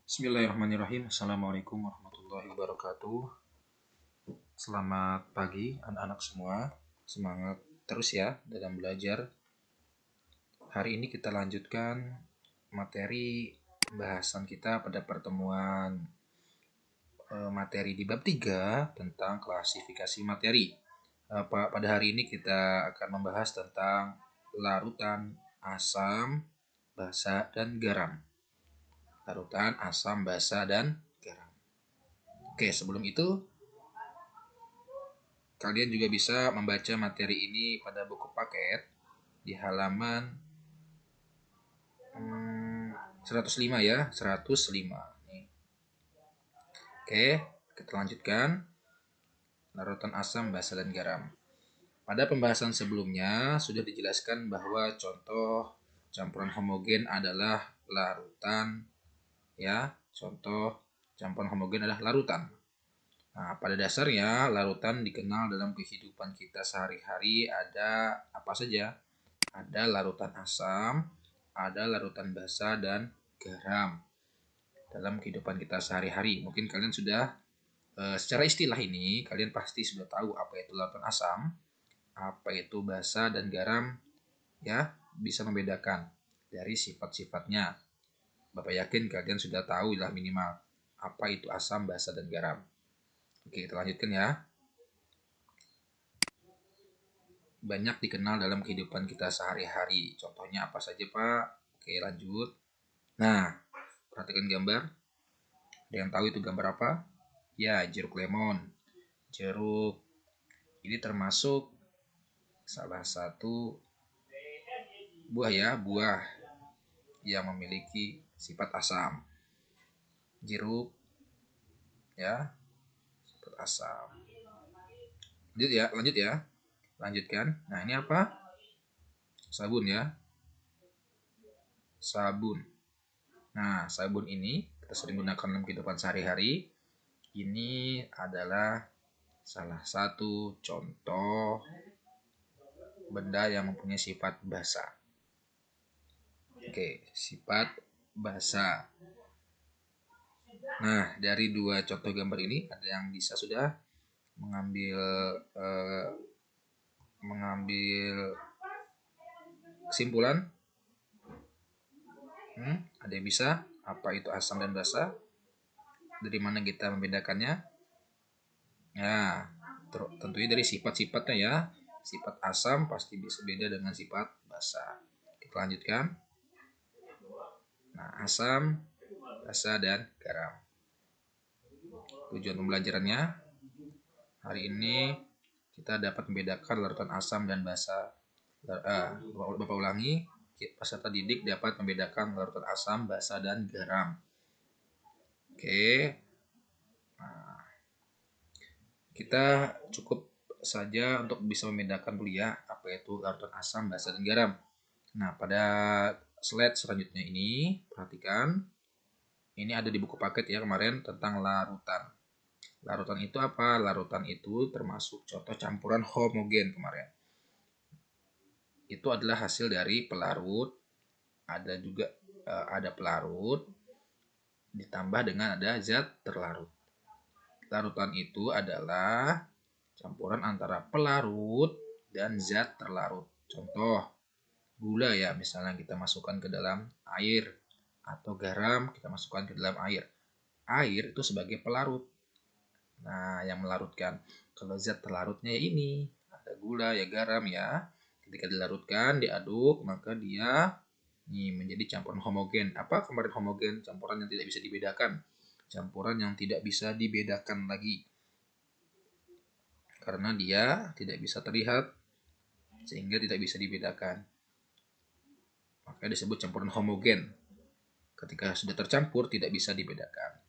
Bismillahirrahmanirrahim. Assalamualaikum warahmatullahi wabarakatuh. Selamat pagi anak-anak semua. Semangat terus ya dalam belajar. Hari ini kita lanjutkan materi pembahasan kita pada pertemuan materi di bab 3 tentang klasifikasi materi. Pada hari ini kita akan membahas tentang larutan asam, basa, dan garam. Larutan asam, basa, dan garam. Oke, sebelum itu kalian juga bisa membaca materi ini pada buku paket di halaman 105 ya, 105. Oke, kita lanjutkan. Larutan asam, basa, dan garam. Pada pembahasan sebelumnya sudah dijelaskan bahwa contoh campuran homogen adalah larutan ya. Contoh campuran homogen adalah larutan. Nah, pada dasarnya larutan dikenal dalam kehidupan kita sehari-hari ada apa saja? Ada larutan asam, ada larutan basa, dan garam dalam kehidupan kita sehari-hari. Mungkin kalian sudah secara istilah ini kalian pasti sudah tahu apa itu larutan asam, apa itu basa, dan garam ya, bisa membedakan dari sifat-sifatnya. Bapak yakin kalian sudah tahu lah minimal apa itu asam, basa, dan garam. Oke, kita lanjutkan ya. Banyak dikenal dalam kehidupan kita sehari-hari. Contohnya apa saja, Pak? Oke, lanjut. Nah, perhatikan gambar. Ada yang tahu itu gambar apa? Ya, jeruk lemon. Jeruk ini termasuk salah satu buah ya, buah yang memiliki sifat asam. Jeruk ya, sifat asam. Lanjut ya. Lanjutkan. Nah, ini apa? Sabun ya. Sabun. Nah, sabun ini kita sering gunakan dalam kehidupan sehari-hari. Ini adalah salah satu contoh benda yang mempunyai sifat basa. Oke, sifat basa. Nah, dari dua contoh gambar ini ada yang bisa sudah mengambil kesimpulan? Ada yang bisa? Apa itu asam dan basa? Dari mana kita membedakannya? Ya, tentunya dari sifat-sifatnya ya. Sifat asam pasti bisa beda dengan sifat basa. Kita lanjutkan. Nah, asam, basa, dan garam. Tujuan pembelajarannya hari ini kita dapat membedakan larutan asam dan basa. Bapak ulangi, peserta didik dapat membedakan larutan asam, basa, dan garam. Oke. Nah, kita cukup saja untuk bisa membedakan dulu ya apa itu larutan asam, basa, dan garam. Nah, pada slide selanjutnya ini perhatikan. Ini ada di buku paket ya kemarin tentang larutan. Larutan itu apa? Larutan itu termasuk contoh campuran homogen kemarin. Itu adalah hasil dari pelarut. Ada pelarut ditambah dengan ada zat terlarut. Larutan itu adalah campuran antara pelarut dan zat terlarut. Contoh, gula ya, misalnya kita masukkan ke dalam air, atau garam kita masukkan ke dalam air. Air itu sebagai pelarut. Nah, yang melarutkan. Kalau zat terlarutnya ini, ada gula ya, garam ya. Ketika dilarutkan, diaduk, maka dia menjadi campuran homogen. Apa kemarin homogen? Campuran yang tidak bisa dibedakan. Campuran yang tidak bisa dibedakan lagi. Karena dia tidak bisa terlihat, sehingga tidak bisa dibedakan. Maka disebut campuran homogen. Ketika sudah tercampur, tidak bisa dibedakan.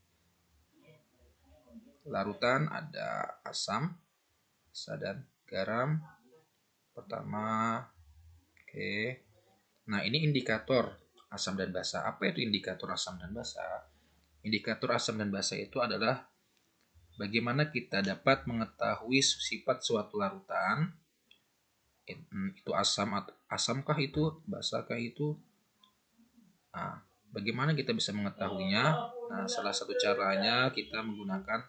Larutan ada asam, basa, dan garam. Pertama, oke. Nah, ini indikator asam dan basa. Apa itu indikator asam dan basa? Indikator asam dan basa itu adalah bagaimana kita dapat mengetahui sifat suatu larutan. Itu asamkah itu, basakah itu? Nah, Bagaimana kita bisa mengetahuinya? Nah, salah satu caranya kita menggunakan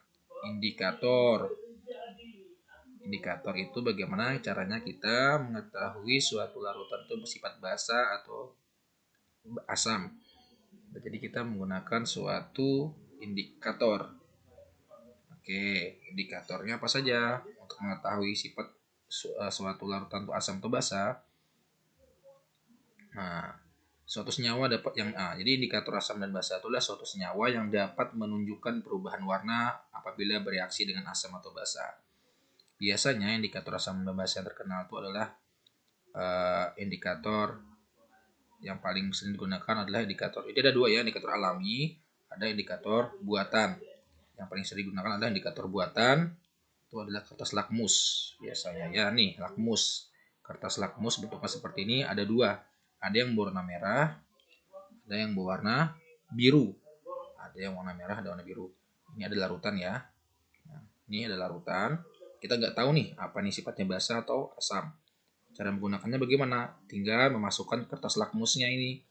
indikator. Indikator itu bagaimana caranya kita mengetahui suatu larutan itu bersifat basa atau asam. Jadi kita menggunakan suatu indikator. Oke, indikatornya apa saja untuk mengetahui sifat suatu larutan itu asam atau basa? Nah, suatu senyawa dapat jadi indikator asam dan basa itulah suatu senyawa yang dapat menunjukkan perubahan warna apabila bereaksi dengan asam atau basa. Biasanya indikator asam dan basa yang terkenal itu adalah indikator yang paling sering digunakan adalah indikator. Ini ada dua ya, indikator alami, ada indikator buatan. Yang paling sering digunakan adalah indikator buatan, itu adalah kertas lakmus biasanya ya. Nih lakmus, kertas lakmus bentuknya seperti ini, ada dua, ada yang berwarna merah, ada yang berwarna biru. Ada yang warna merah, ada warna biru. Ini ada larutan ya. Nah, ini ada larutan. Kita nggak tahu nih apa nih sifatnya basa atau asam. Cara menggunakannya bagaimana? Tinggal memasukkan kertas lakmusnya ini.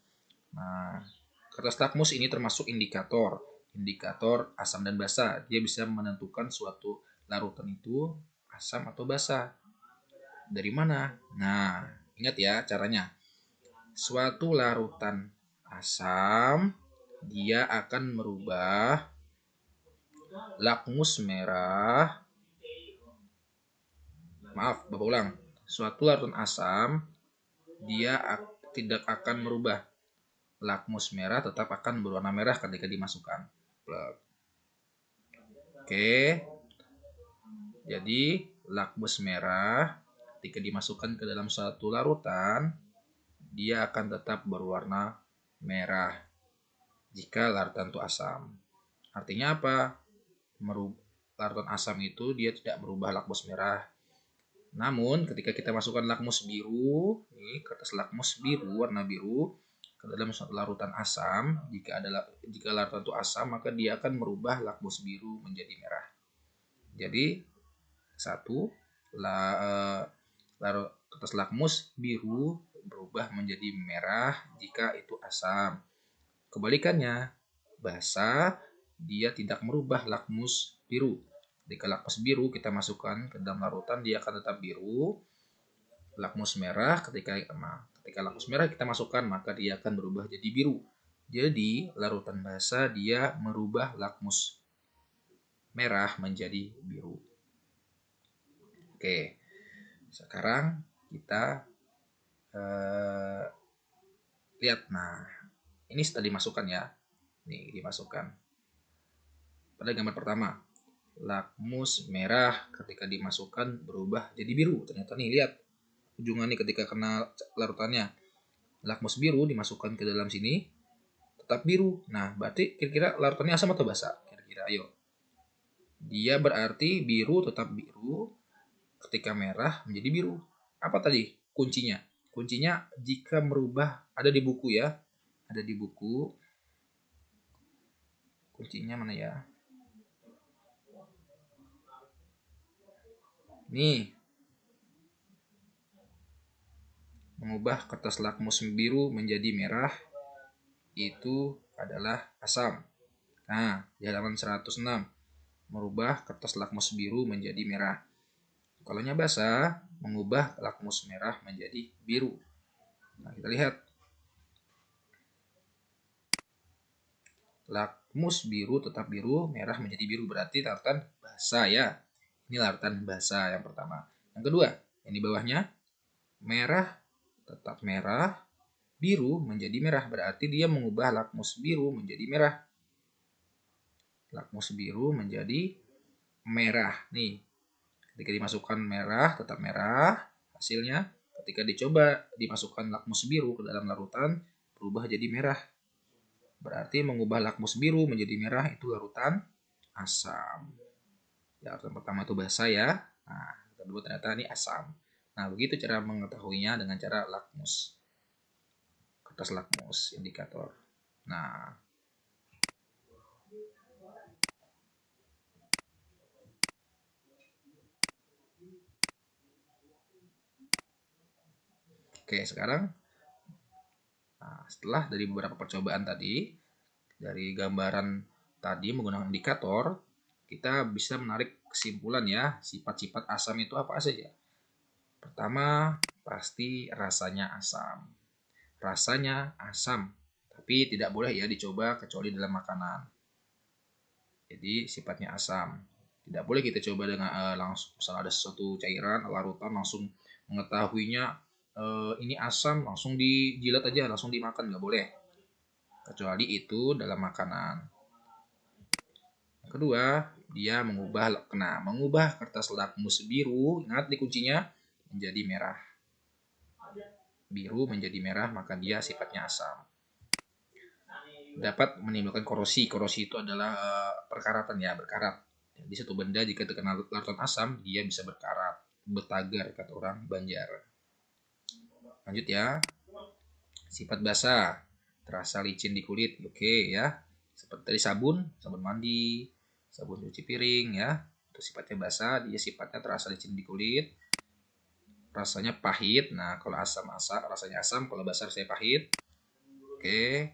Nah, kertas lakmus ini termasuk indikator. Indikator asam dan basa. Dia bisa menentukan suatu larutan itu asam atau basa. Dari mana? Nah, ingat ya caranya. Suatu larutan asam, dia akan merubah lakmus merah. Maaf, Bapak ulang. Suatu larutan asam, dia tidak akan merubah lakmus merah, tetap akan berwarna merah ketika dimasukkan. Oke, jadi lakmus merah ketika dimasukkan ke dalam suatu larutan, dia akan tetap berwarna merah jika larutan itu asam. Artinya apa? Larutan asam itu dia tidak merubah lakmus merah. Namun ketika kita masukkan lakmus biru, nih kertas lakmus biru warna biru ke dalam suatu larutan asam, jika larutan itu asam maka dia akan merubah lakmus biru menjadi merah. Jadi satu kertas lakmus biru berubah menjadi merah jika itu asam. Kebalikannya, basa dia tidak merubah lakmus biru. Jika lakmus biru kita masukkan ke dalam larutan, dia akan tetap biru. Lakmus merah ketika lakmus merah kita masukkan, maka dia akan berubah jadi biru. Jadi larutan basa dia merubah lakmus merah menjadi biru. Oke, sekarang kita lihat. Nah, ini sudah dimasukkan ya. Nih dimasukkan. Pada gambar pertama, lakmus merah ketika dimasukkan berubah jadi biru. Ternyata nih lihat ujungannya ketika kena larutannya. Lakmus biru dimasukkan ke dalam sini tetap biru. Nah, berarti kira-kira larutannya asam atau basa? Kira-kira ayo. Dia berarti biru tetap biru ketika merah menjadi biru. Apa tadi kuncinya? Kuncinya jika merubah, ada di buku ya. Ada di buku. Kuncinya mana ya? Nih. Mengubah kertas lakmus biru menjadi merah itu adalah asam. Nah, di halaman 106. Merubah kertas lakmus biru menjadi merah. Kalau basa, mengubah lakmus merah menjadi biru. Nah, kita lihat. Lakmus biru tetap biru, merah menjadi biru. Berarti larutan basa ya. Ini larutan basa yang pertama. Yang kedua, yang di bawahnya, merah tetap merah, biru menjadi merah. Berarti dia mengubah lakmus biru menjadi merah. Lakmus biru menjadi merah. Nih, ketika dimasukkan merah, tetap merah. Hasilnya, ketika dicoba dimasukkan lakmus biru ke dalam larutan, berubah jadi merah. Berarti mengubah lakmus biru menjadi merah itu larutan asam. Ya, larutan pertama itu basa ya. Nah, kedua ternyata ini asam. Nah, begitu cara mengetahuinya dengan cara lakmus. Kertas lakmus, indikator. Nah, oke, sekarang Nah, setelah dari beberapa percobaan tadi, dari gambaran tadi menggunakan indikator, kita bisa menarik kesimpulan ya, sifat-sifat asam itu apa saja. Pertama, pasti rasanya asam. Rasanya asam, tapi tidak boleh ya dicoba kecuali dalam makanan. Jadi sifatnya asam. Tidak boleh kita coba dengan langsung, misalnya ada sesuatu cairan larutan langsung mengetahuinya ini asam, langsung dijilat aja, langsung dimakan, nggak boleh. Kecuali itu dalam makanan. Yang kedua, dia mengubah kertas lakmus biru, ingat di kuncinya, menjadi merah. Biru menjadi merah, maka dia sifatnya asam. Dapat menimbulkan korosi. Korosi itu adalah perkaratan ya, berkarat. Jadi satu benda jika terkena larutan asam, dia bisa berkarat, bertagar kata orang Banjar. Lanjut ya. Sifat basah, terasa licin di kulit. Oke ya. Seperti tadi sabun mandi, sabun cuci piring ya. Itu sifatnya basah, dia sifatnya terasa licin di kulit. Rasanya pahit. Nah, kalau rasanya asam, kalau basah rasanya pahit. Oke.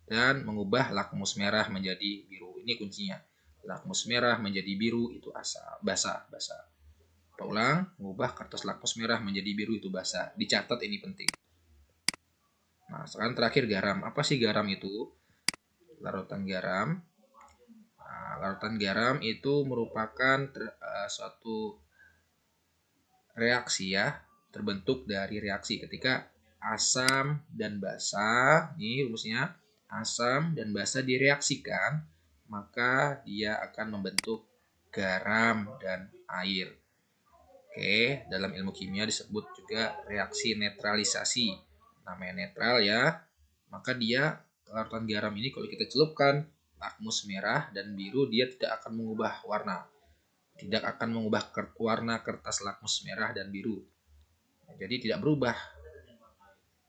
Dan mengubah lakmus merah menjadi biru. Ini kuncinya. Lakmus merah menjadi biru itu basah. Pak ulang, mengubah kertas lakmus merah menjadi biru itu basah. Dicatat, ini penting. Nah, sekarang terakhir garam. Apa sih garam itu? Larutan garam. Nah, larutan garam itu merupakan suatu reaksi ya, terbentuk dari reaksi ketika asam dan basa. Ini rumusnya, asam dan basa direaksikan, maka dia akan membentuk garam dan air. Oke, dalam ilmu kimia disebut juga reaksi netralisasi. Namanya netral ya. Maka dia, larutan garam ini kalau kita celupkan lakmus merah dan biru, dia tidak akan mengubah warna. Tidak akan mengubah warna kertas lakmus merah dan biru. Jadi tidak berubah.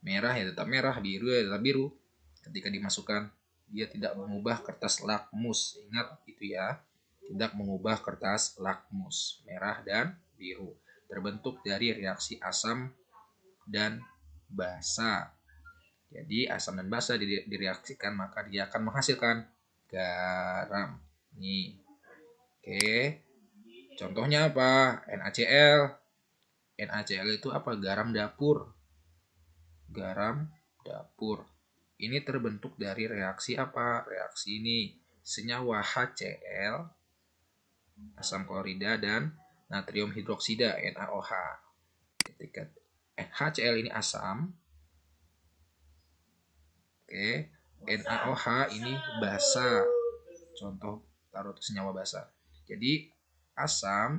Merah ya tetap merah, biru ya tetap biru. Ketika dimasukkan, dia tidak mengubah kertas lakmus. Ingat itu ya. Tidak mengubah kertas lakmus merah dan biru. Terbentuk dari reaksi asam dan basa. Jadi asam dan basa direaksikan, maka dia akan menghasilkan garam. Nih. Oke. Contohnya apa? NaCl. NaCl itu apa? Garam dapur. Garam dapur. Ini terbentuk dari reaksi apa? Reaksi ini senyawa HCl, asam klorida, dan natrium hidroksida, NaOH. Ketika HCl ini asam, oke, NaOH ini basa. Contoh larut senyawa basa. Jadi asam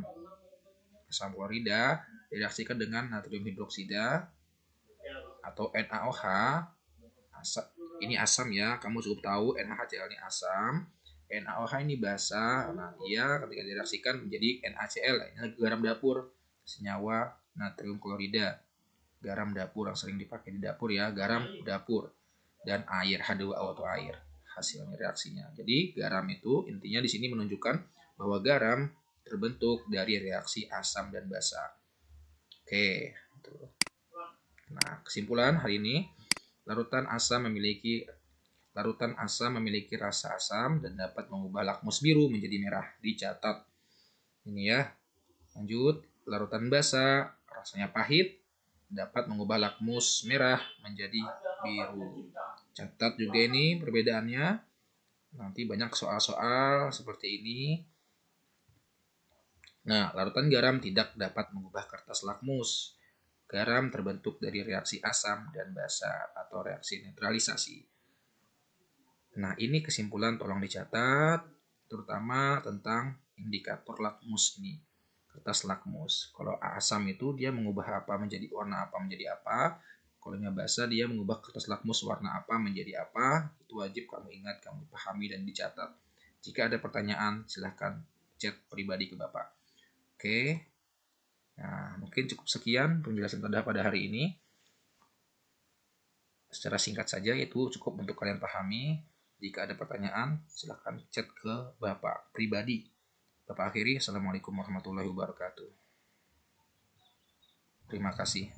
klorida direaksikan dengan natrium hidroksida atau NaOH. Ini asam ya, kamu cukup tahu NaHCl ini asam, NaOH ini basa. Nah, dia ketika direaksikan menjadi NaCl, ini garam dapur, senyawa natrium klorida. Garam dapur yang sering dipakai di dapur ya, garam dapur. Dan air, H2O atau air, hasilnya reaksinya. Jadi garam itu intinya di sini menunjukkan bahwa garam terbentuk dari reaksi asam dan basa. Oke. Nah, kesimpulan hari ini, larutan asam memiliki rasa asam dan dapat mengubah lakmus biru menjadi merah. Dicatat. Ini ya. Lanjut, larutan basa rasanya pahit, dapat mengubah lakmus merah menjadi biru. Catat juga ini perbedaannya. Nanti banyak soal-soal seperti ini. Nah, larutan garam tidak dapat mengubah kertas lakmus. Garam terbentuk dari reaksi asam dan basa atau reaksi netralisasi. Nah, ini kesimpulan tolong dicatat, terutama tentang indikator lakmus ini. Kertas lakmus. Kalau asam itu dia mengubah apa menjadi warna apa menjadi apa. Kalau basa dia mengubah kertas lakmus warna apa menjadi apa. Itu wajib kamu ingat, kamu pahami dan dicatat. Jika ada pertanyaan, silahkan chat pribadi ke Bapak. Oke. Nah, mungkin cukup sekian penjelasan pada hari ini. Secara singkat saja itu cukup untuk kalian pahami. Jika ada pertanyaan, silahkan chat ke Bapak pribadi. Bapak akhiri, Assalamualaikum warahmatullahi wabarakatuh. Terima kasih.